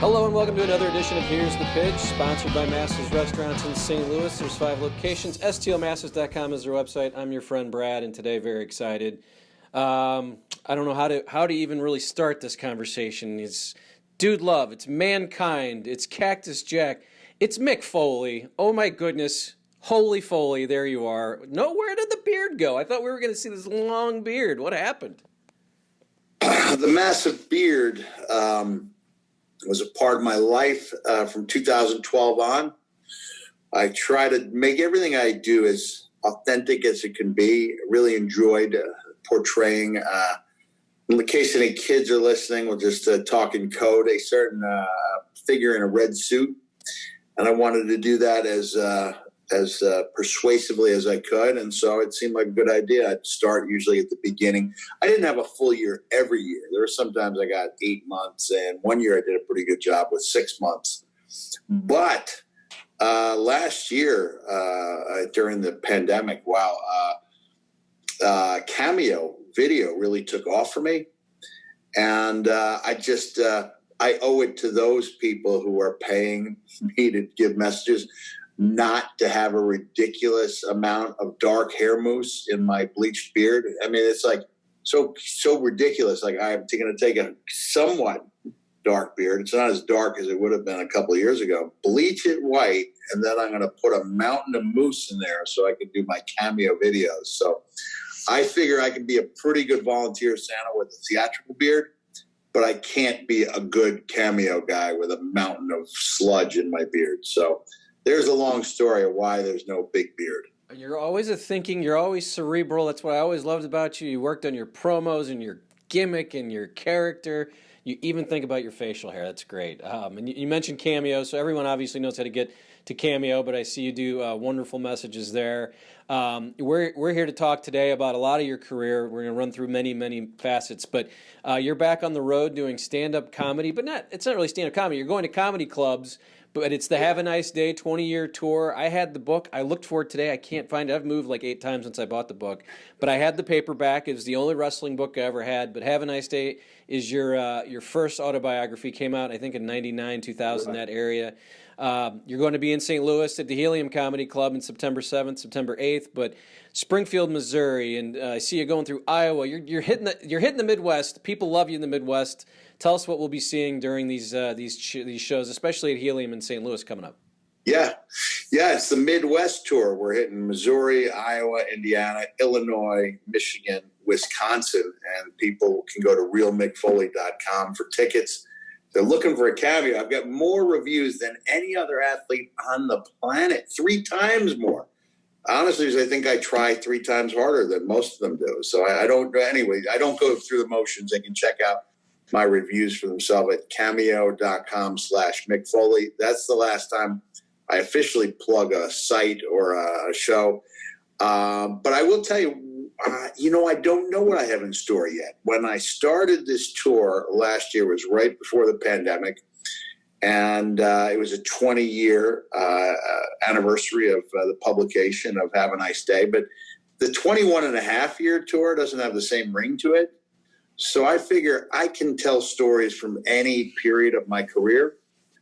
Hello and welcome to another edition of Here's the Pitch, sponsored by Masters Restaurants in St. Louis. There's 5 locations. STLMasters.com is their website. I'm your friend Brad, and today very excited. I don't know how to even really start this conversation. It's Dude Love, it's Mankind, it's Cactus Jack, it's Mick Foley. Oh my goodness, holy Foley, there you are. No, where did the beard go? I thought we were going to see this long beard. What happened? The massive beard was a part of my life from 2012 on. I try to make everything I do as authentic as it can be. I really enjoyed portraying, in the case any kids are listening, we'll just talk in code, a certain figure in a red suit. And I wanted to do that as persuasively as I could. And so it seemed like a good idea. I'd start usually at the beginning. I didn't have a full year every year. There were sometimes I got 8 months, and one year I did a pretty good job with 6 months. But last year, during the pandemic, Cameo video really took off for me. And I owe it to those people who are paying me to give messages not to have a ridiculous amount of dark hair mousse in my bleached beard. I mean, it's like so ridiculous. Like I'm going to take a somewhat dark beard. It's not as dark as it would have been a couple of years ago. Bleach it white, and then I'm going to put a mountain of mousse in there so I can do my Cameo videos. So I figure I can be a pretty good volunteer Santa with a theatrical beard, but I can't be a good Cameo guy with a mountain of sludge in my beard. So there's a long story of why there's no big beard. You're always you're always cerebral. That's what I always loved about you. You worked on your promos and your gimmick and your character. You even think about your facial hair. That's great. And you mentioned Cameo, so everyone obviously knows how to get to Cameo, but I see you do wonderful messages there. We're here to talk today about a lot of your career. We're going to run through many, many facets, but you're back on the road doing stand-up comedy, but it's not really stand-up comedy. You're going to comedy clubs, but it's the Have a Nice Day 20-year tour. I had the book. I looked for it today. I can't find it. I've moved like 8 times since I bought the book, but I had the paperback. It was the only wrestling book I ever had, but Have a Nice Day is your first autobiography. Came out, I think, in 99, 2000, that area. You're going to be in St. Louis at the Helium Comedy Club on September 7th, September 8th, but Springfield, Missouri, and I see you going through Iowa. You're hitting the Midwest. People love you in the Midwest. Tell us what we'll be seeing during these shows, especially at Helium in St. Louis coming up. Yeah, it's the Midwest tour. We're hitting Missouri, Iowa, Indiana, Illinois, Michigan, Wisconsin, and people can go to realmickfoley.com for tickets. They're looking for a Cameo. I've got more reviews than any other athlete on the planet, 3 times more. Honestly, I think I try 3 times harder than most of them do. So I don't go through the motions. They can check out my reviews for themselves at cameo.com/Mick Foley. That's the last time I officially plug a site or a show. But I will tell you, I don't know what I have in store yet. When I started this tour last year was right before the pandemic, and it was a 20-year anniversary of the publication of Have a Nice Day. But the 21-and-a-half-year tour doesn't have the same ring to it. So I figure I can tell stories from any period of my career,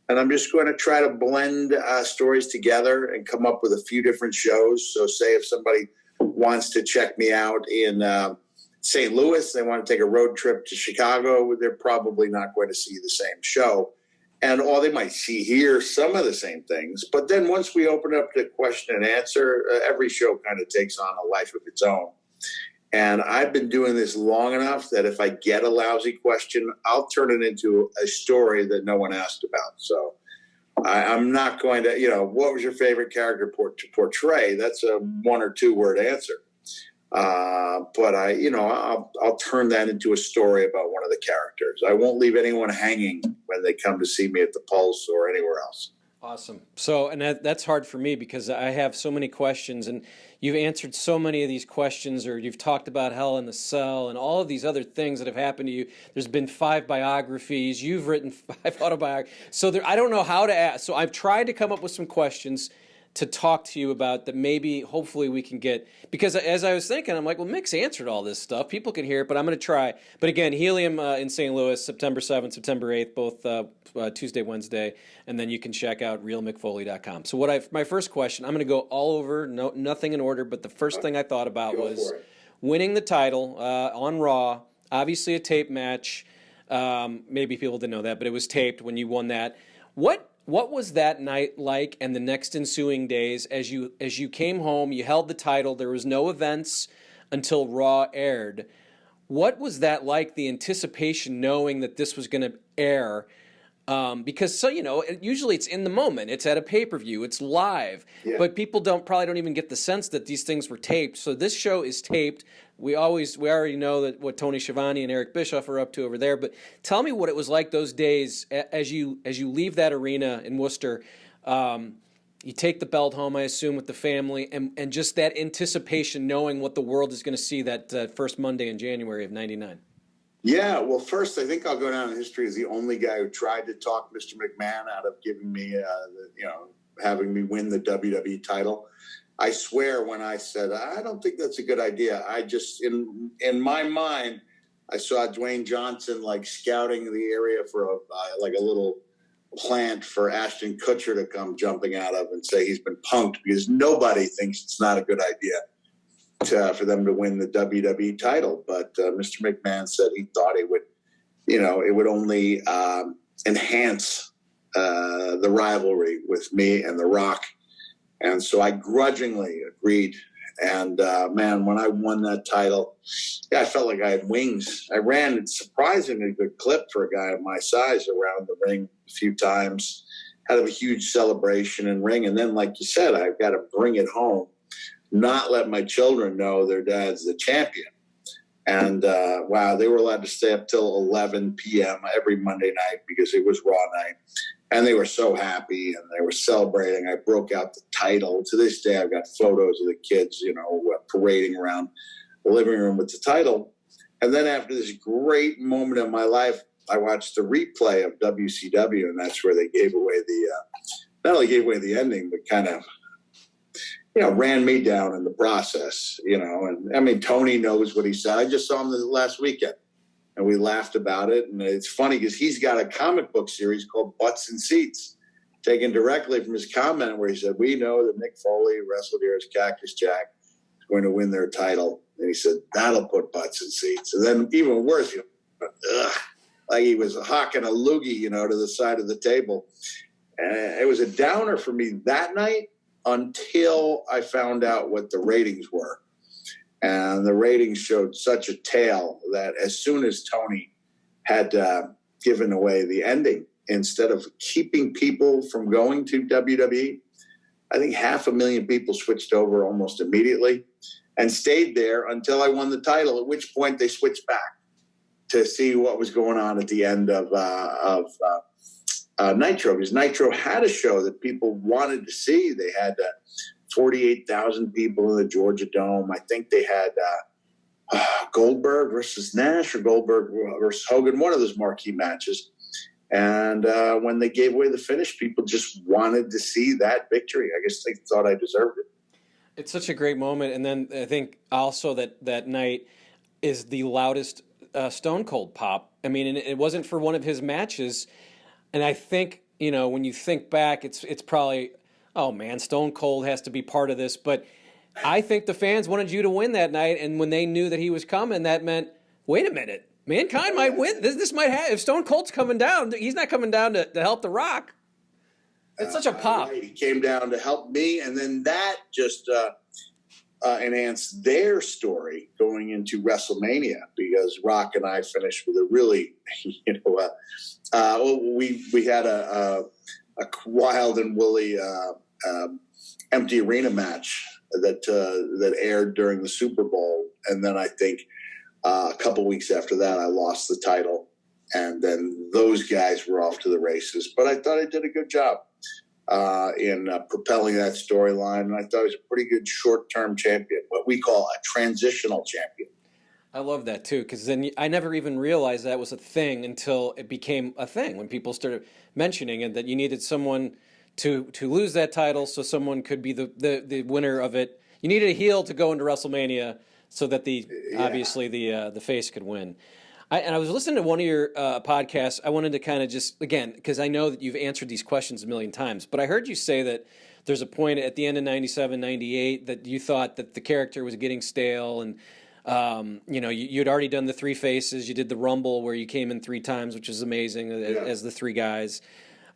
and I'm just going to try to blend stories together and come up with a few different shows. So say if somebody wants to check me out in St. Louis, they want to take a road trip to Chicago, they're probably not going to see the same show. Or they might hear some of the same things. But then once we open up to question and answer, every show kind of takes on a life of its own. And I've been doing this long enough that if I get a lousy question, I'll turn it into a story that no one asked about. So I'm not going to, what was your favorite character to portray? That's a 1 or 2 word answer. But I'll turn that into a story about one of the characters. I won't leave anyone hanging when they come to see me at the Pulse or anywhere else. Awesome. So, and that's hard for me because I have so many questions, and you've answered so many of these questions, or you've talked about Hell in the Cell and all of these other things that have happened to you. There's been 5 biographies. You've written 5 autobiographies. So I don't know how to ask. So I've tried to come up with some questions to talk to you about that maybe hopefully we can get, because as I was thinking, I'm like, well, Mick's answered all this stuff. People can hear it, but I'm going to try. But again, Helium in St. Louis, September 7th, September 8th, both Tuesday, Wednesday, and then you can check out realmickfoley.com. So my first question, I'm going to go all over, nothing in order, but the first thing I thought about was winning the title on Raw, obviously a tape match. Maybe people didn't know that, but it was taped when you won that. What was that night like, and the next ensuing days as you came home? You held the title. There was no events until Raw aired. What was that like? The anticipation, knowing that this was going to air, because usually it's in the moment. It's at a pay-per-view. It's live, but people probably don't even get the sense that these things were taped. So this show is taped. We already know that what Tony Schiavone and Eric Bischoff are up to over there. But tell me what it was like those days as you leave that arena in Worcester. You take the belt home, I assume, with the family, and just that anticipation, knowing what the world is going to see that first Monday in January of '99. Yeah, well, first, I think I'll go down in history as the only guy who tried to talk Mr. McMahon out of giving me, having me win the WWE title. I swear when I said, I don't think that's a good idea, I just, in my mind, I saw Dwayne Johnson like scouting the area for a little plant for Ashton Kutcher to come jumping out of and say he's been punked, because nobody thinks it's not a good idea for them to win the WWE title. But Mr. McMahon said he thought it would only enhance the rivalry with me and The Rock. And so I grudgingly agreed. And man, when I won that title, I felt like I had wings. I ran a surprisingly good clip for a guy of my size around the ring a few times, had a huge celebration and ring. And then, like you said, I've got to bring it home, not let my children know their dad's the champion. And wow, they were allowed to stay up till 11 p.m. every Monday night because it was Raw night. And they were so happy and they were celebrating. I broke out the title. To this day, I've got photos of the kids, parading around the living room with the title. And then after this great moment in my life, I watched the replay of WCW, and that's where they gave away not only gave away the ending, but kind of, ran me down in the process, And I mean, Tony knows what he said. I just saw him last weekend. And we laughed about it. And it's funny because he's got a comic book series called Butts and Seats, taken directly from his comment where he said, we know that Mick Foley wrestled here as Cactus Jack is going to win their title. And he said, that'll put butts in seats. And then even worse, like he was hawking a loogie, to the side of the table. And it was a downer for me that night until I found out what the ratings were. And the ratings showed such a tale that as soon as Tony had given away the ending, instead of keeping people from going to WWE, I think 500,000 people switched over almost immediately and stayed there until I won the title, at which point they switched back to see what was going on at the end of Nitro, because Nitro had a show that people wanted to see. They had 48,000 people in the Georgia Dome. I think they had Goldberg versus Nash or Goldberg versus Hogan, one of those marquee matches. And when they gave away the finish, people just wanted to see that victory. I guess they thought I deserved it. It's such a great moment. And then I think also that night is the loudest Stone Cold pop. I mean, and it wasn't for one of his matches. And I think, when you think back, it's probably, oh man, Stone Cold has to be part of this. But I think the fans wanted you to win that night. And when they knew that he was coming, that meant, wait a minute, Mankind might win. This might have, if Stone Cold's coming down, he's not coming down to help The Rock. It's such a pop. Right. He came down to help me. And then that just enhanced their story going into WrestleMania, because Rock and I finished with a really, we had a wild and woolly empty arena match that aired during the Super Bowl. And then I think a couple weeks after that, I lost the title. And then those guys were off to the races. But I thought I did a good job in propelling that storyline. And I thought I was a pretty good short-term champion, what we call a transitional champion. I love that, too, because then I never even realized that was a thing until it became a thing, when people started mentioning it, that you needed someone to lose that title so someone could be the winner of it. You needed a heel to go into WrestleMania so that obviously the face could win. I was listening to one of your podcasts. I wanted to kind of just, again, because I know that you've answered these questions a million times, but I heard you say that there's a point at the end of 97, 98 that you thought that the character was getting stale, and you'd already done the three faces. You did the Rumble where you came in 3 times, which is amazing as the 3 guys.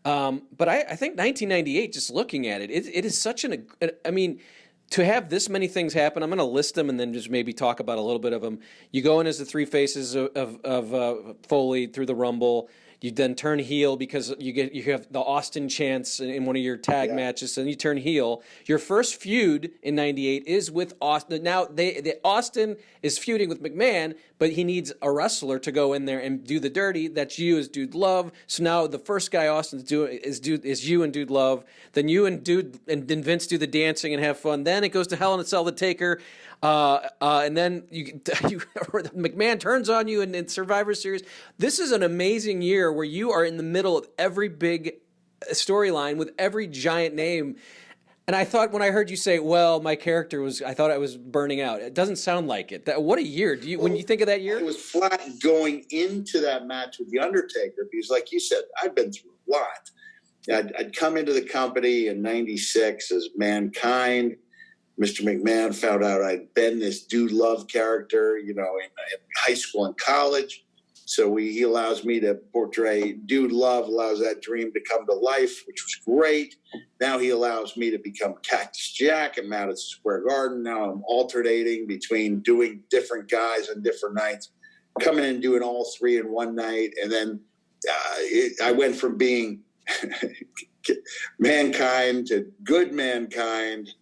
But I think 1998, just looking at it is such I mean, to have this many things happen, I'm going to list them and then just maybe talk about a little bit of them. You go in as the 3 faces of Foley through the Rumble. You then turn heel because you have the Austin chance in one of your tag matches, and you turn heel. Your first feud in '98 is with Austin. Now Austin is feuding with McMahon, but he needs a wrestler to go in there and do the dirty. That's you as Dude Love. So now the first guy Austin's doing is you and Dude Love. Then you and Vince do the dancing and have fun. Then it goes to Hell in a Cell, the Taker. And then McMahon turns on you in Survivor Series. This is an amazing year where you are in the middle of every big storyline with every giant name. And I thought when I heard you say, "Well, my character I thought I was burning out." It doesn't sound like it. What a year! When you think of that year, it was flat going into that match with the Undertaker because, like you said, I've been through a lot. I'd come into the company in '96 as Mankind. Mr. McMahon found out I'd been this Dude Love character, in high school and college. So he allows me to portray Dude Love, allows that dream to come to life, which was great. Now he allows me to become Cactus Jack at Madison Square Garden. Now I'm alternating between doing different guys on different nights, coming in and doing all 3 in one night. And then I went from being Mankind to good Mankind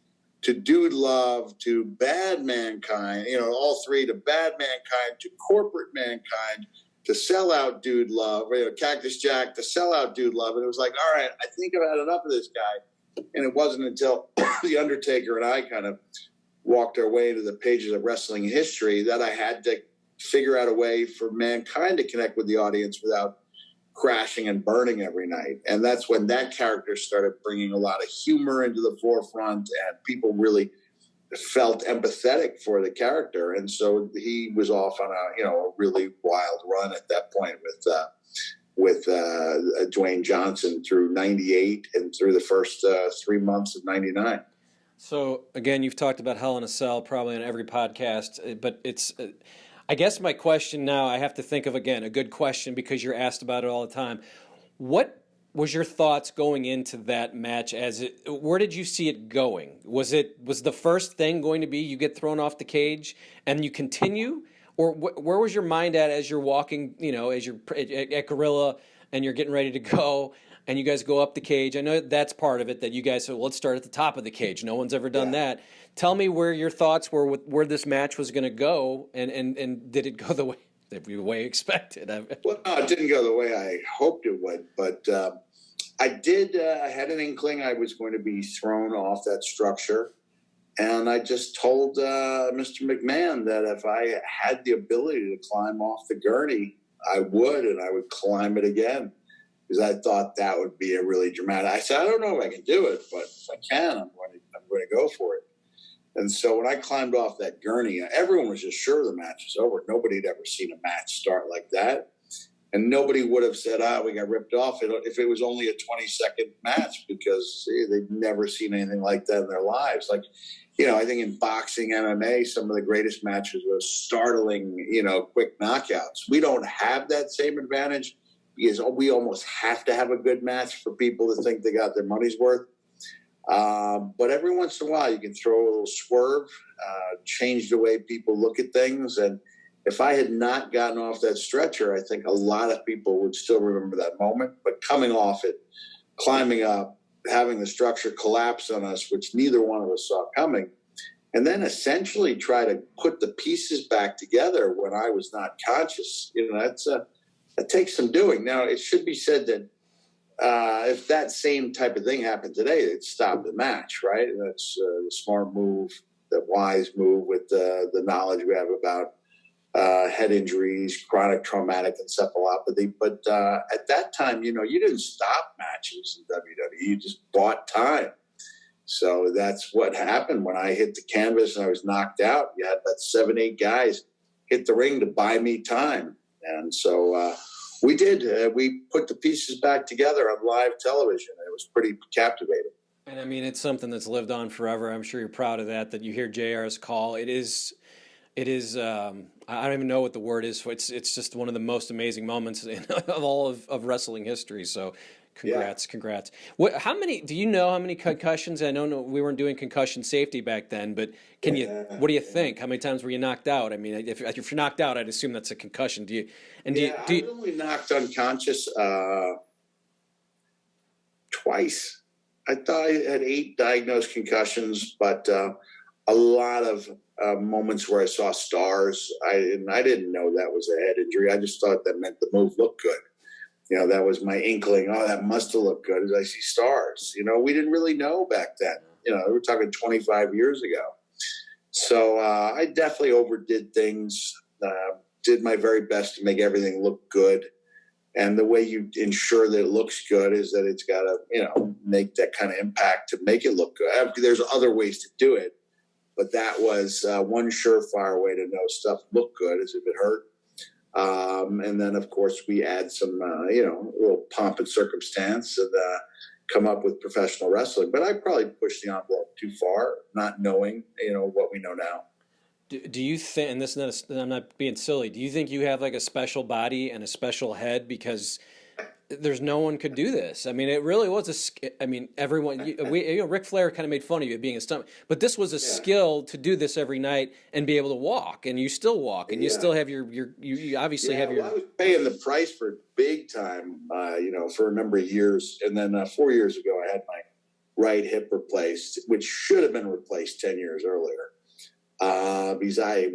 to Dude Love, to bad Mankind, all 3 to bad Mankind, to corporate Mankind, to sell out Dude Love, Cactus Jack, to sell out Dude Love. And it was like, all right, I think I've had enough of this guy. And it wasn't until The Undertaker and I kind of walked our way to the pages of wrestling history that I had to figure out a way for Mankind to connect with the audience without crashing and burning every night. And that's when that character started bringing a lot of humor into the forefront, and people really felt empathetic for the character. And so he was off on a really wild run at that point with Dwayne Johnson through 98 and through the first 3 months of 99. So again, you've talked about Hell in a Cell probably on every podcast, but it's I guess my question now, I have to think of, again, a good question because you're asked about it all the time. What was your thoughts going into that match? Where did you see it going? Was the first thing going to be you get thrown off the cage and you continue? Or where was your mind at as you're walking, as you're at Gorilla and you're getting ready to go and you guys go up the cage? I know that's part of it, that you guys said, well, let's start at the top of the cage. No one's ever done that. Tell me where your thoughts were with where this match was going to go, and did it go the way you expected? Well, no, it didn't go the way I hoped it would, but I had an inkling I was going to be thrown off that structure, and I just told Mr. McMahon that if I had the ability to climb off the gurney, I would, and I would climb it again, because I thought that would be a really dramatic. I said, I don't know if I can do it, but if I can, I'm going to go for it. And so when I climbed off that gurney, everyone was just sure the match was over. Nobody had ever seen a match start like that. And nobody would have said, we got ripped off if it was only a 20-second match, because they'd never seen anything like that in their lives. Like, I think in boxing, MMA, some of the greatest matches were startling, quick knockouts. We don't have that same advantage because we almost have to have a good match for people to think they got their money's worth. But every once in a while, you can throw a little swerve, change the way people look at things. And if I had not gotten off that stretcher, I think a lot of people would still remember that moment. But coming off it, climbing up, having the structure collapse on us, which neither one of us saw coming, and then essentially try to put the pieces back together when I was not conscious, that takes some doing. Now, it should be said that if that same type of thing happened today, it'd stop the match, right? And that's the smart move, the wise move with the knowledge we have about head injuries, chronic traumatic encephalopathy. But at that time, you didn't stop matches in WWE. You just bought time. So that's what happened when I hit the canvas and I was knocked out. You had about 7, 8 guys hit the ring to buy me time. And so we did. We put the pieces back together on live television. It was pretty captivating. And I mean, it's something that's lived on forever. I'm sure you're proud of that you hear JR's call. It is, I don't even know what the word is. It's just one of the most amazing moments of all of wrestling history. So congrats. How many, do you know how many concussions? I know we weren't doing concussion safety back then, but what do you think? How many times were you knocked out? I mean, if you're knocked out, I'd assume that's a concussion. I was only knocked unconscious twice. I thought I had 8 diagnosed concussions, but a lot of moments where I saw stars. I didn't know that was a head injury. I just thought that meant the move looked good. That was my inkling. Oh, that must have looked good as I see stars. We didn't really know back then. We're talking 25 years ago. So I definitely overdid things, did my very best to make everything look good. And the way you ensure that it looks good is that it's got to, make that kind of impact to make it look good. There's other ways to do it, but that was one surefire way to know stuff looked good is if it hurt. And then, of course, we add some, little pomp and circumstance and come up with professional wrestling. But I probably pushed the envelope too far, not knowing, what we know now. Do you think, and this is not, I'm not being silly, do you think you have like a special body and a special head because there's no one could do this? I mean, it really was everyone, Ric Flair kind of made fun of you being a stuntman, but this was a skill to do this every night and be able to walk, and you still walk, and you still have you obviously have your. Well, I was paying the price for it big time, for a number of years, and then 4 years ago I had my right hip replaced, which should have been replaced 10 years earlier. Because I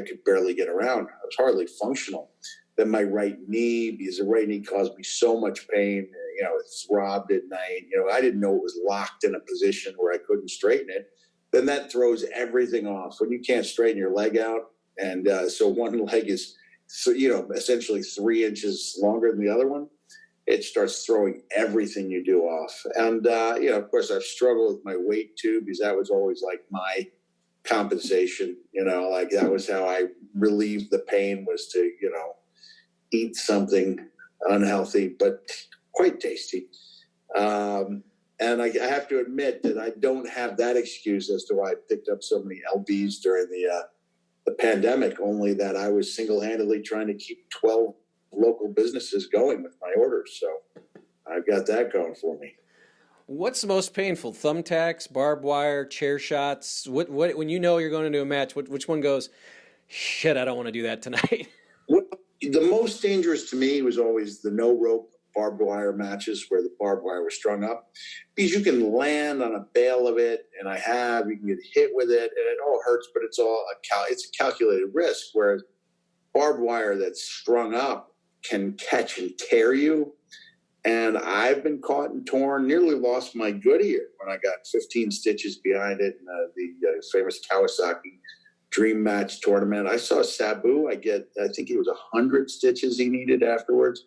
could barely get around. I was hardly functional. Then my right knee, because the right knee caused me so much pain, it throbbed at night. I didn't know it was locked in a position where I couldn't straighten it. Then that throws everything off. When you can't straighten your leg out, and so one leg is, essentially 3 inches longer than the other one, it starts throwing everything you do off. And, of course, I've struggled with my weight too, because that was always like my compensation, like that was how I relieved the pain, was to, eat something unhealthy, but quite tasty. And I have to admit that I don't have that excuse as to why I picked up so many LBs during the pandemic, only that I was single-handedly trying to keep 12 local businesses going with my orders. So I've got that going for me. What's the most painful? Thumbtacks, barbed wire, chair shots? What when you know you're going into a match, which one goes, shit, I don't want to do that tonight? The most dangerous to me was always the no rope barbed wire matches where the barbed wire was strung up, because you can land on a bale of it, and you can get hit with it, and it all hurts, but it's a calculated risk, whereas barbed wire that's strung up can catch and tear you. And I've been caught and torn, nearly lost my good ear when I got 15 stitches behind it in the famous Kawasaki Dream Match tournament. I saw Sabu. I think it was 100 stitches he needed afterwards.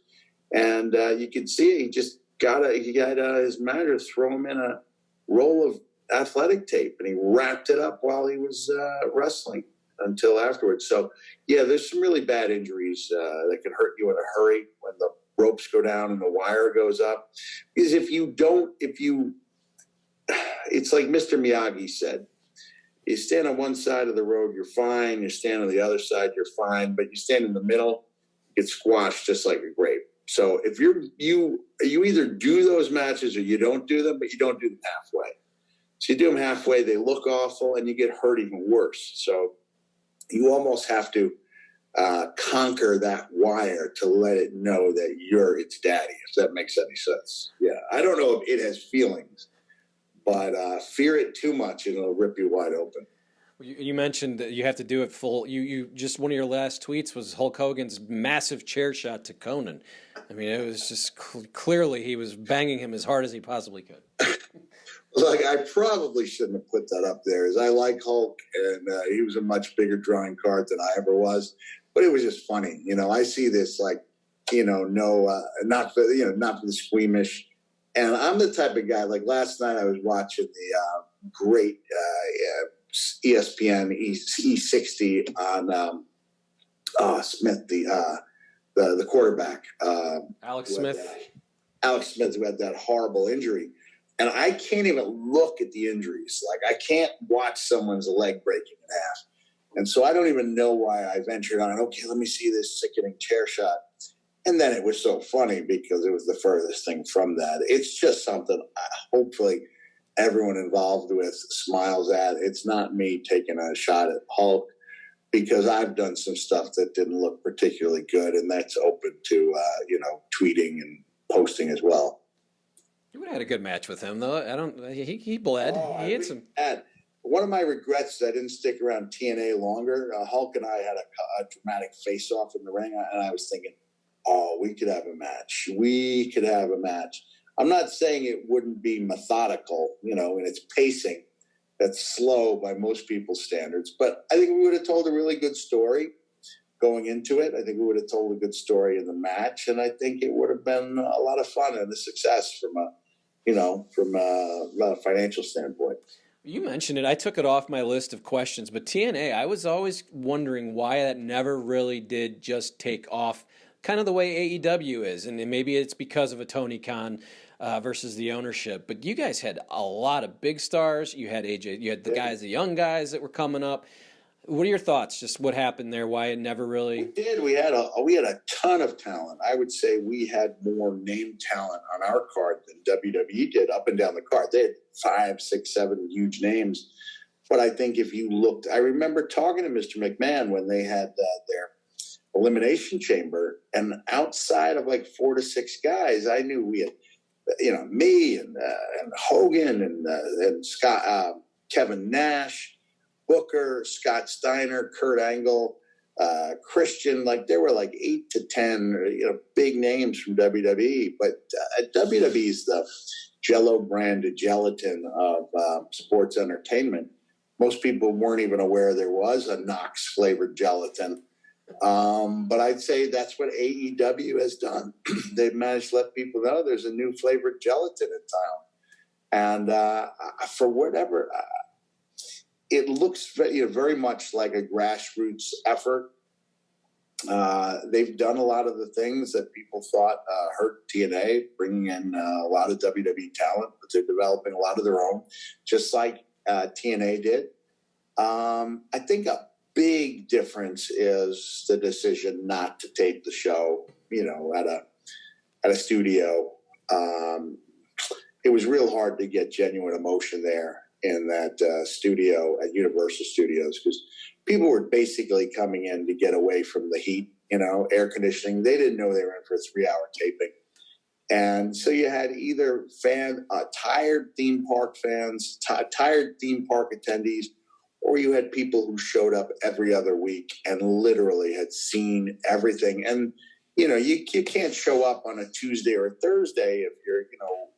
And you could see he just got his manager throw him in a roll of athletic tape, and he wrapped it up while he was wrestling until afterwards. So, yeah, there's some really bad injuries that can hurt you in a hurry when the ropes go down and the wire goes up. Because it's like Mr. Miyagi said, you stand on one side of the road, you're fine. You stand on the other side, you're fine. But you stand in the middle, you get squashed just like a grape. So if you either do those matches or you don't do them, but you don't do them halfway. So you do them halfway, they look awful, and you get hurt even worse. So you almost have to conquer that wire to let it know that you're its daddy, if that makes any sense. Yeah, I don't know if it has feelings, but fear it too much and it'll rip you wide open. You mentioned that you have to do it full. You just, one of your last tweets was Hulk Hogan's massive chair shot to Conan. I mean, it was just clearly he was banging him as hard as he possibly could. Like, I probably shouldn't have put that up there, as I like Hulk, and he was a much bigger drawing card than I ever was. But it was just funny. I see this like, not for the squeamish. And I'm the type of guy, like last night I was watching the great ESPN E60 on Smith, the quarterback. Alex Smith. Alex Smith, who had that horrible injury. And I can't even look at the injuries. Like, I can't watch someone's leg breaking in half. And so I don't even know why I ventured on, okay, let me see this sickening chair shot. And then it was so funny because it was the furthest thing from that. It's just something hopefully everyone involved with smiles at. It's not me taking a shot at Hulk, because I've done some stuff that didn't look particularly good, and that's open to, tweeting and posting as well. You would have had a good match with him, though. He bled. He had some. One of my regrets is I didn't stick around TNA longer. Hulk and I had a dramatic face-off in the ring, and I was thinking, we could have a match. We could have a match. I'm not saying it wouldn't be methodical, in its pacing. That's slow by most people's standards. But I think we would have told a really good story going into it. I think we would have told a good story in the match. And I think it would have been a lot of fun and a success from a financial standpoint. You mentioned it. I took it off my list of questions. But TNA, I was always wondering why that never really did just take off, kind of the way AEW is. And maybe it's because of a Tony Khan versus the ownership. But you guys had a lot of big stars. You had AJ. You had the guys, the young guys that were coming up. What are your thoughts? Just what happened there? Why it never really? We did. We had a ton of talent. I would say we had more name talent on our card than WWE did up and down the card. They had 5, 6, 7 huge names. But I think if you looked, I remember talking to Mr. McMahon when they had their Elimination Chamber, and outside of like 4 to 6 guys, I knew we had, me and Hogan and Scott, Kevin Nash, Booker, Scott Steiner, Kurt Angle, Christian. Like, there were like 8 to 10, big names from WWE. But WWE is the Jello branded gelatin of sports entertainment. Most people weren't even aware there was a Knox flavored gelatin. But I'd say that's what AEW has done. They've managed to let people know there's a new flavored gelatin in town. And for whatever, it looks very much like a grassroots effort. They've done a lot of the things that people thought hurt TNA, bringing in a lot of WWE talent, but they're developing a lot of their own, just like TNA did. I think a big difference is the decision not to tape the show, at a studio. It was real hard to get genuine emotion there in that studio at Universal Studios, because people were basically coming in to get away from the heat, air conditioning. They didn't know they were in for a 3-hour taping. And so you had either tired theme park fans, tired theme park attendees, or you had people who showed up every other week and literally had seen everything. And, you can't show up on a Tuesday or a Thursday if you're,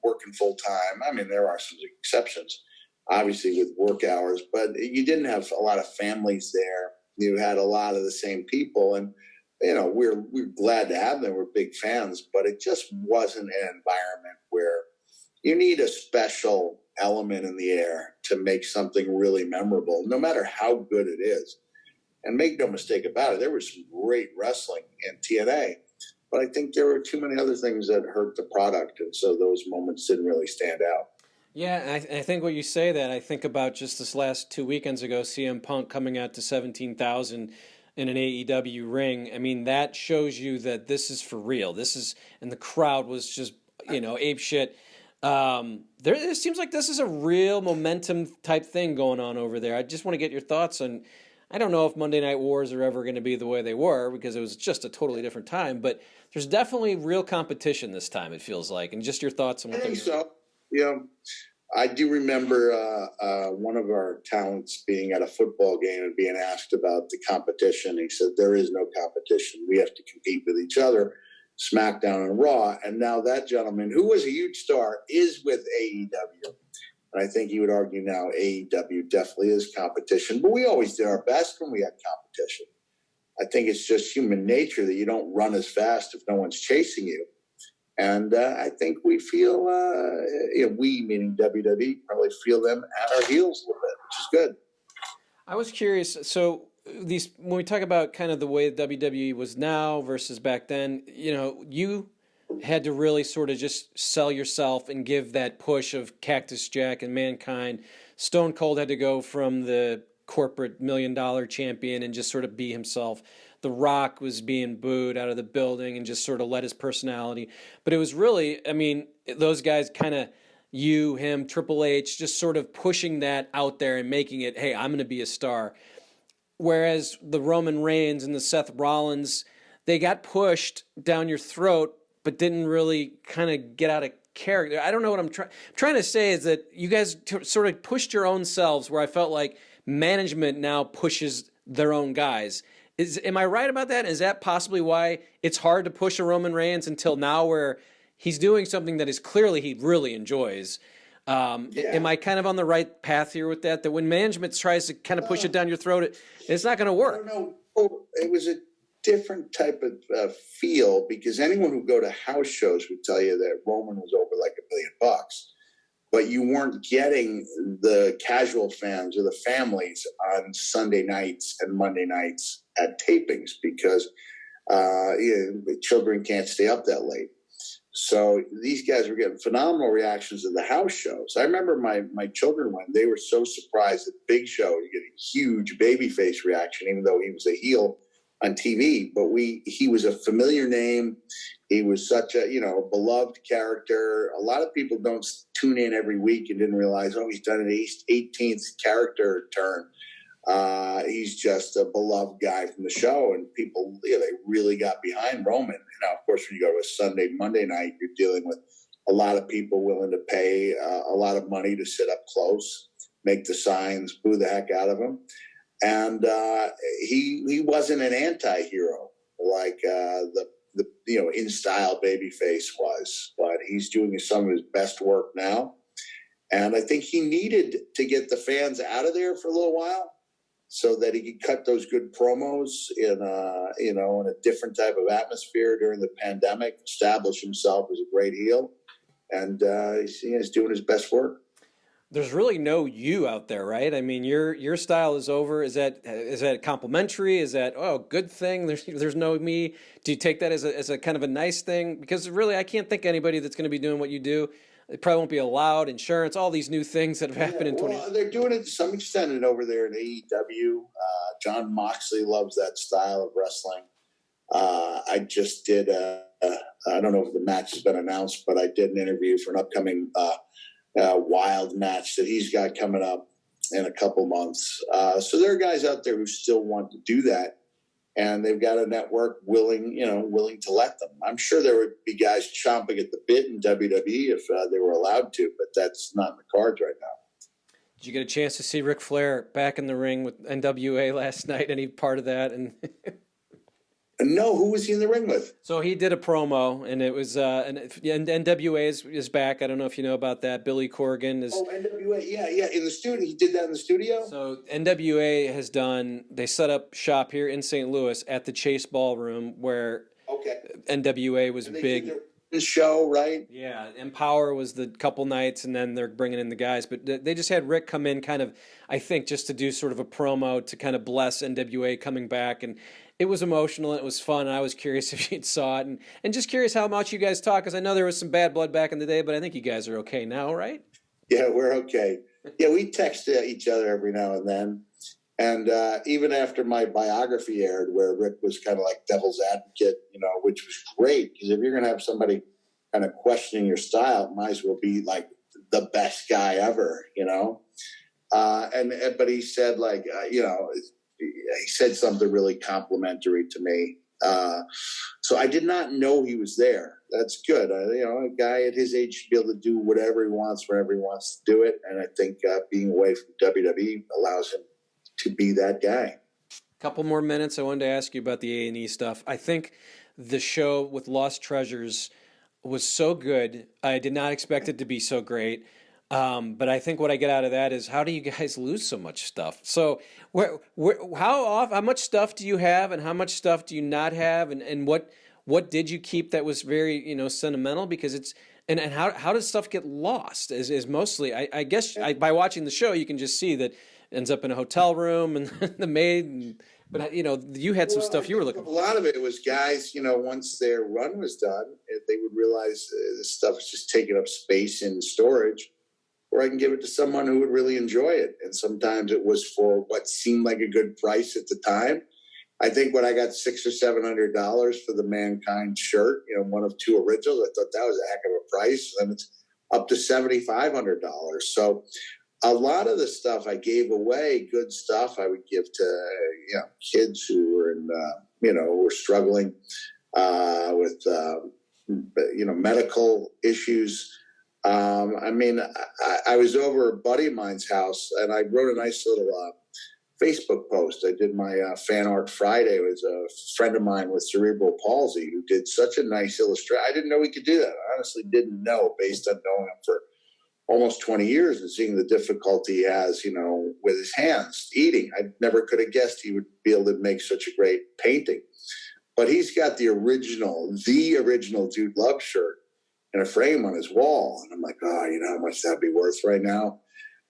working full time. I mean, there are some exceptions, obviously, with work hours, but you didn't have a lot of families there. You had a lot of the same people, and we're glad to have them. We're big fans, but it just wasn't an environment where you need a special element in the air to make something really memorable, no matter how good it is. And make no mistake about it, there was some great wrestling in TNA, but I think there were too many other things that hurt the product, and so those moments didn't really stand out. Yeah, I think what you say that, I think about just this last 2 weekends ago, CM Punk coming out to 17,000 in an AEW ring. I mean, that shows you that this is for real. And the crowd was just, ape shit. It seems like this is a real momentum type thing going on over there. I just want to get your thoughts on, I don't know if Monday Night Wars are ever going to be the way they were, because it was just a totally different time, but there's definitely real competition this time, it feels like. And just your thoughts on what I think so. I do remember one of our talents being at a football game and being asked about the competition. He said, there is no competition. We have to compete with each other, SmackDown and Raw. And now that gentleman, who was a huge star, is with AEW. And I think you would argue now AEW definitely is competition, but we always did our best when we had competition. I think it's just human nature that you don't run as fast if no one's chasing you. And I think we feel, we meaning WWE, probably feel them at our heels a little bit, which is good. I was curious. So when we talk about kind of the way WWE was now versus back then, you had to really sort of just sell yourself and give that push of Cactus Jack and Mankind. Stone Cold had to go from the corporate $1 million champion and just sort of be himself. The Rock was being booed out of the building and just sort of let his personality. But it was really, those guys kind of, you, him, Triple H, just sort of pushing that out there and making it, hey, I'm going to be a star. Whereas the Roman Reigns and the Seth Rollins, they got pushed down your throat, but didn't really kind of get out of character. I don't know what I'm trying to say is that you guys sort of pushed your own selves, where I felt like management now pushes their own guys. Am I right about that? Is that possibly why it's hard to push a Roman Reigns until now, where he's doing something that is clearly he really enjoys? Am I kind of on the right path here with that? That when management tries to kind of push it down your throat, it's not going to work. I don't know. It was a different type of feel, because anyone who go to house shows would tell you that Roman was over like $1 million, but you weren't getting the casual fans or the families on Sunday nights and Monday nights at tapings, because children can't stay up that late. So these guys were getting phenomenal reactions at the house shows. I remember my children went, they were so surprised that Big Show, you get a huge babyface reaction, even though he was a heel on TV. But he was a familiar name. He was such a, beloved character. A lot of people don't tune in every week and didn't realize, he's done an 18th character turn. He's just a beloved guy from the show, and people, they really got behind Roman. Now, of course, when you go to a Sunday, Monday night, you're dealing with a lot of people willing to pay a lot of money to sit up close, make the signs, boo the heck out of him. And he wasn't an anti-hero like the in-style babyface was, but he's doing some of his best work now. And I think he needed to get the fans out of there for a little while, so that he could cut those good promos in a different type of atmosphere during the pandemic, establish himself as a great heel, and he's doing his best work. There's really no you out there, right? I mean, your style is over. Is that complimentary? Is that good thing? There's no me. Do you take that as a kind of a nice thing? Because really, I can't think of anybody that's going to be doing what you do. It probably won't be allowed, insurance, all these new things that have happened in 20 years. They're doing it to some extent and over there in AEW. John Moxley loves that style of wrestling. I just did, I don't know if the match has been announced, but I did an interview for an upcoming Wild match that he's got coming up in a couple months. So there are guys out there who still want to do that. And they've got a network willing to let them. I'm sure there would be guys chomping at the bit in WWE if they were allowed to, but that's not in the cards right now. Did you get a chance to see Ric Flair back in the ring with NWA last night? Any part of that? And no, who was he in the ring with? So he did a promo, and it was and NWA is back. I don't know if you know about that. Billy Corgan is. Oh, NWA, yeah, in the studio. He did that in the studio. So NWA has done. They set up shop here in St. Louis at the Chase Ballroom, where NWA was big. The show, right? Yeah, Empower was the couple nights, and then they're bringing in the guys. But they just had Rick come in, kind of, I think, just to do sort of a promo to kind of bless NWA coming back, and it was emotional and it was fun. And I was curious if you'd saw it, and just curious how much you guys talk, because I know there was some bad blood back in the day, but I think you guys are okay now, right? Yeah, we're okay. Yeah, we text each other every now and then. And even after my biography aired, where Rick was kind of like devil's advocate, which was great, because if you're going to have somebody kind of questioning your style, it might as well be like the best guy ever, But he said, he said something really complimentary to me. So I did not know he was there. That's good. A guy at his age should be able to do whatever he wants, whenever he wants to do it. And I think being away from WWE allows him to be that guy. Couple more minutes. I wanted to ask you about the A&E stuff. I think the show with Lost Treasures was so good. I did not expect it to be so great. But I think what I get out of that is, how do you guys lose so much stuff? So how much stuff do you have, and how much stuff do you not have, and what did you keep that was very, sentimental? Because it's, and how does stuff get lost? Is mostly, I guess, by watching the show you can just see that ends up in a hotel room and the maid. But you had some stuff you were looking for. A lot of it was guys, once their run was done, they would realize this stuff is just taking up space in storage, or I can give it to someone who would really enjoy it. And sometimes it was for what seemed like a good price at the time. I think when I got $600 or $700 for the Mankind shirt, one of two originals, I thought that was a heck of a price. And it's up to $7,500. So a lot of the stuff I gave away, good stuff I would give to kids who were were struggling with medical issues. I was over a buddy of mine's house, and I wrote a nice little Facebook post. I did my fan art Friday. It was a friend of mine with cerebral palsy who did such a nice illustration. I didn't know he could do that. I honestly didn't know, based on knowing him for almost 20 years and seeing the difficulty he has, with his hands eating. I never could have guessed he would be able to make such a great painting. But he's got the original Dude Love shirt in a frame on his wall. And I'm like, how much that'd be worth right now?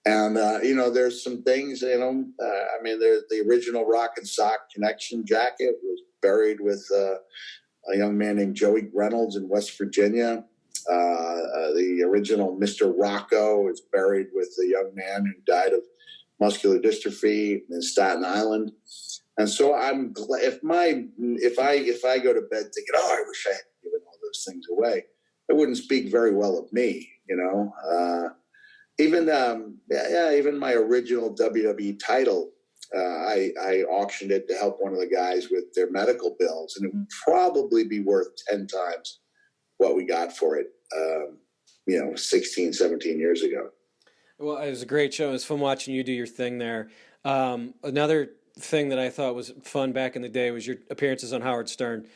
And, there's some things, there's the original Rock and Sock Connection jacket was buried with a young man named Joey Reynolds in West Virginia. The original Mr. Rocco is buried with a young man who died of muscular dystrophy in Staten Island. And so I'm glad if I go to bed thinking, I wish I had given all those things away, it wouldn't speak very well of me, Even my original WWE title, I auctioned it to help one of the guys with their medical bills, and it would probably be worth 10 times what we got for it, 16, 17 years ago. Well, it was a great show. It was fun watching you do your thing there. Another thing that I thought was fun back in the day was your appearances on Howard Stern.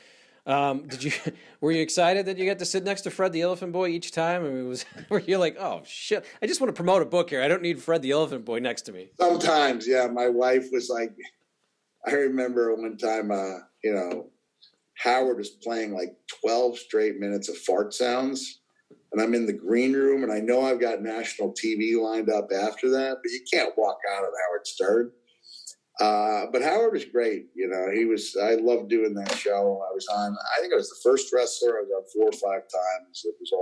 Were you excited that you got to sit next to Fred the Elephant Boy each time? Were you like, oh shit, I just want to promote a book here. I don't need Fred the Elephant Boy next to me. Sometimes, yeah. My wife was like, I remember one time, Howard was playing like 12 straight minutes of fart sounds, and I'm in the green room, and I know I've got national TV lined up after that, but you can't walk out of Howard Stern. But Howard was great. I loved doing that show. I think I was the first wrestler. I was on 4 or 5 times. It was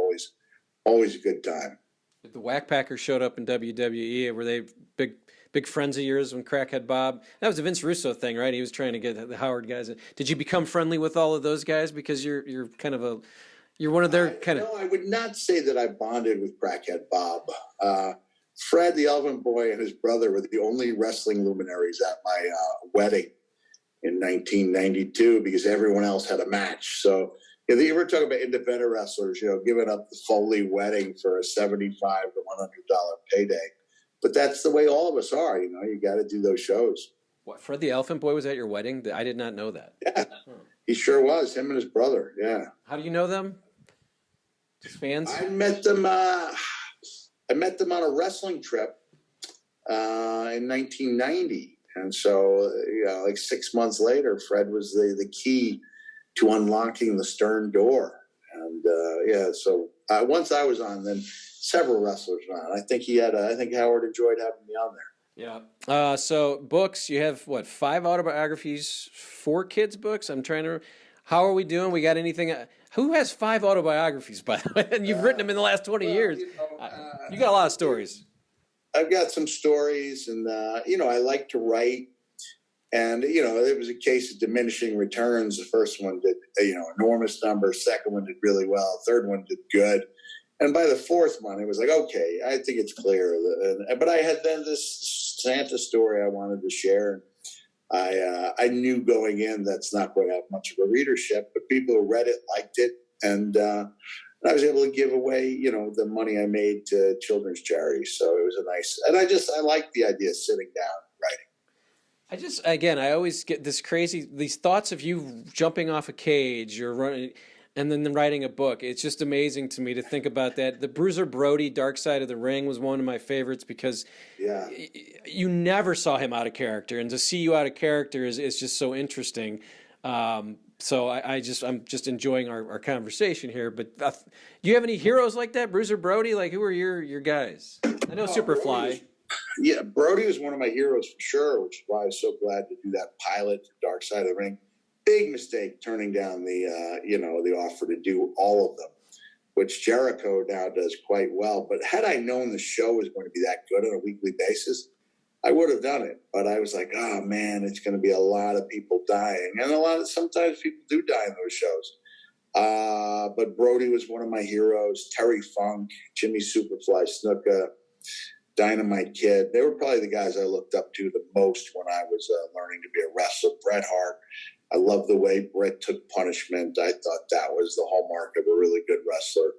always a good time. The Whack Packers showed up in WWE. Were they big friends of yours when Crackhead Bob? That was a Vince Russo thing, right? He was trying to get the Howard guys. Did you become friendly with all of those guys because you're kind of you're one of their kind of? No, I would not say that I bonded with Crackhead Bob. Fred the Elephant Boy and his brother were the only wrestling luminaries at my wedding in 1992 because everyone else had a match. So you ever talk about independent wrestlers, giving up the Foley wedding for a $75 to $100 payday. But that's the way all of us are, you got to do those shows. What, Fred the Elephant Boy was at your wedding? I did not know that. Yeah, He sure was, him and his brother, yeah. How do you know them? Just fans? I met them on a wrestling trip in 1990. And so, like 6 months later, Fred was the key to unlocking the Stern door. And so once I was on, then several wrestlers were on. I think Howard enjoyed having me on there. Yeah. So books, you have 5 autobiographies, 4 kids' books? How are we doing? We got anything? Who has 5 autobiographies, by the way? And you've written them in the last 20 years. You got a lot of stories. I've got some stories, and, I like to write. And, it was a case of diminishing returns. The first one did, enormous numbers. Second one did really well. Third one did good. And by the 4th one, it was like, okay, I think it's clear. But I had then this Santa story I wanted to share. I knew going in that's not going to have much of a readership, but people who read it liked it. And I was able to give away, the money I made to children's charities. So it was I like the idea of sitting down and writing. I always get these thoughts of you jumping off a cage or running. and then writing a book. It's just amazing to me to think about that. The Bruiser Brody Dark Side of the Ring was one of my favorites because you never saw him out of character, and to see you out of character is just so interesting. So I'm just enjoying our conversation here. But do you have any heroes like that, Bruiser Brody? Like, who are your guys? I know Superfly. Brody was one of my heroes for sure, which is why I was so glad to do that pilot for Dark Side of the Ring. Big mistake turning down the offer to do all of them, which Jericho now does quite well. But had I known the show was going to be that good on a weekly basis, I would have done it. But I was like, oh man, it's going to be a lot of people dying, and sometimes people do die in those shows. But Brody was one of my heroes. Terry Funk, Jimmy Superfly Snuka, Dynamite Kid. They were probably the guys I looked up to the most when I was learning to be a wrestler. Bret Hart. I love the way Bret took punishment. I thought that was the hallmark of a really good wrestler.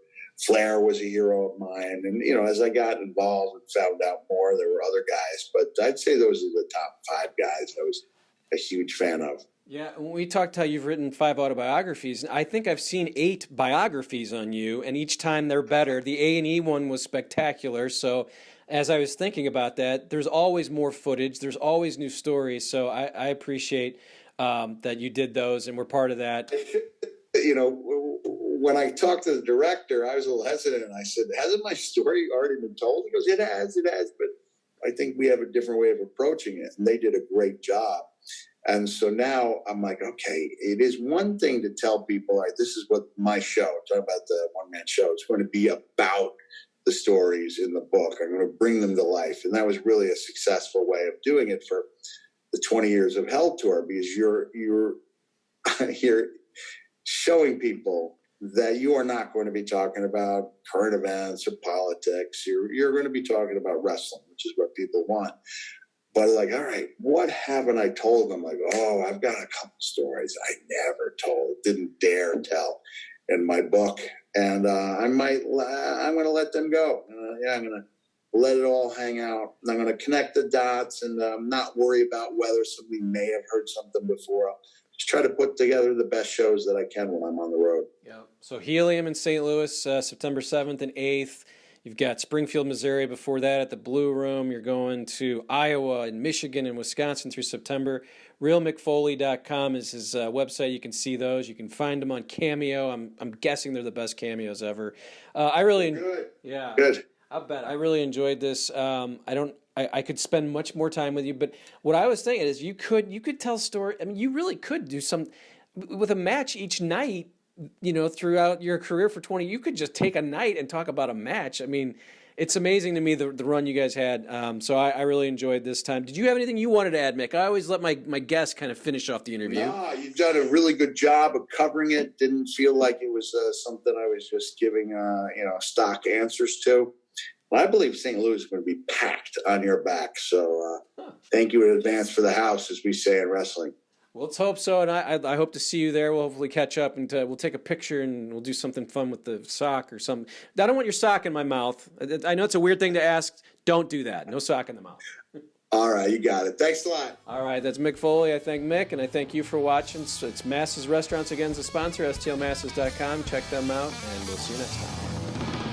Flair was a hero of mine. And, as I got involved and found out more, there were other guys. But I'd say those are the top 5 guys I was a huge fan of. Yeah, when we talked how you've written 5 autobiographies, I think I've seen 8 biographies on you, and each time they're better. The A&E one was spectacular, so as I was thinking about that, there's always more footage, there's always new stories, so I appreciate that you did those and we're part of that. When I talked to the director, I was a little hesitant, and I said, hasn't my story already been told? He goes, it has, but I think we have a different way of approaching it, and they did a great job. And so now I'm like, okay, it is one thing to tell people, all right, this is what my show, talking about the one-man show, it's going to be about the stories in the book. I'm going to bring them to life. And that was really a successful way of doing it for the 20 years of Hell Tour, because you're showing people that you are not going to be talking about current events or politics. You're going to be talking about wrestling, which is what people want. But like, all right, what haven't I told them? Like, I've got a couple stories I never told, didn't dare tell in my book. And I'm going to let them go. I'm going to let it all hang out. And I'm going to connect the dots and not worry about whether somebody may have heard something before. I'll just try to put together the best shows that I can when I'm on the road. Yeah. So Helium in St. Louis, September 7th and 8th. You've got Springfield, Missouri before that at the Blue Room. You're going to Iowa and Michigan and Wisconsin through September. RealMickFoley.com is his website. You can see those. You can find them on Cameo. I'm guessing they're the best cameos ever. Good. Yeah. Good. I bet. I really enjoyed this. I could spend much more time with you, but what I was thinking is you could tell story. I mean, you really could do some with a match each night. Throughout your career for 20, you could just take a night and talk about a match. I mean, it's amazing to me the run you guys had. So I really enjoyed this time. Did you have anything you wanted to add, Mick? I always let my guests kind of finish off the interview. No, you've done a really good job of covering it. Didn't feel like it was something I was just giving stock answers to. Well, I believe St. Louis is going to be packed on your back. So thank you in advance for the house, as we say in wrestling. Well, let's hope so, and I hope to see you there. We'll hopefully catch up, and we'll take a picture, and we'll do something fun with the sock or something. I don't want your sock in my mouth. I know it's a weird thing to ask. Don't do that. No sock in the mouth. All right, you got it. Thanks a lot. All right, that's Mick Foley. I thank Mick, and I thank you for watching. It's Masses Restaurants again, is a sponsor, stlmasses.com. Check them out, and we'll see you next time.